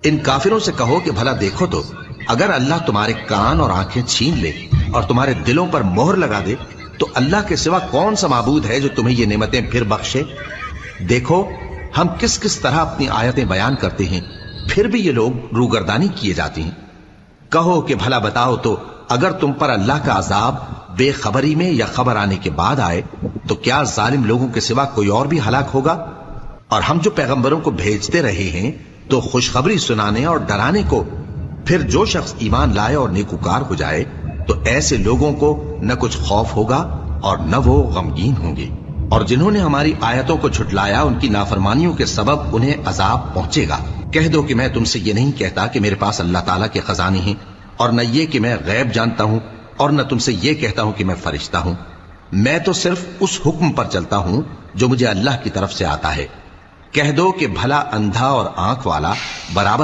ان کافروں سے کہو کہ بھلا دیکھو تو اگر اللہ تمہارے کان اور آنکھیں چھین لے اور تمہارے دلوں پر مہر لگا دے تو اللہ کے سوا کون سا معبود ہے جو تمہیں یہ نعمتیں پھر بخشے؟ دیکھو ہم کس کس طرح اپنی آیتیں بیان کرتے ہیں، پھر بھی یہ لوگ روگردانی کیے جاتے ہیں۔ کہو کہ بھلا بتاؤ تو اگر تم پر اللہ کا عذاب بے خبری میں یا خبر آنے کے بعد آئے تو کیا ظالم لوگوں کے سوا کوئی اور بھی ہلاک ہوگا؟ اور ہم جو پیغمبروں کو بھیجتے رہے ہیں تو خوشخبری سنانے اور ڈرانے کو، پھر جو شخص ایمان لائے اور نیکوکار ہو جائے تو ایسے لوگوں کو نہ کچھ خوف ہوگا اور نہ وہ غمگین ہوں گے، اور جنہوں نے ہماری آیتوں کو جھٹلایا ان کی نافرمانیوں کے سبب انہیں عذاب پہنچے گا۔ کہہ دو کہ میں تم سے یہ نہیں کہتا کہ میرے پاس اللہ تعالیٰ کے خزانے ہیں، اور نہ یہ کہ میں غیب جانتا ہوں، اور نہ تم سے یہ کہتا ہوں کہ میں فرشتہ ہوں۔ میں تو صرف اس حکم پر چلتا ہوں جو مجھے اللہ کی طرف سے آتا ہے۔ کہہ دو کہ بھلا اندھا اور آنکھ والا برابر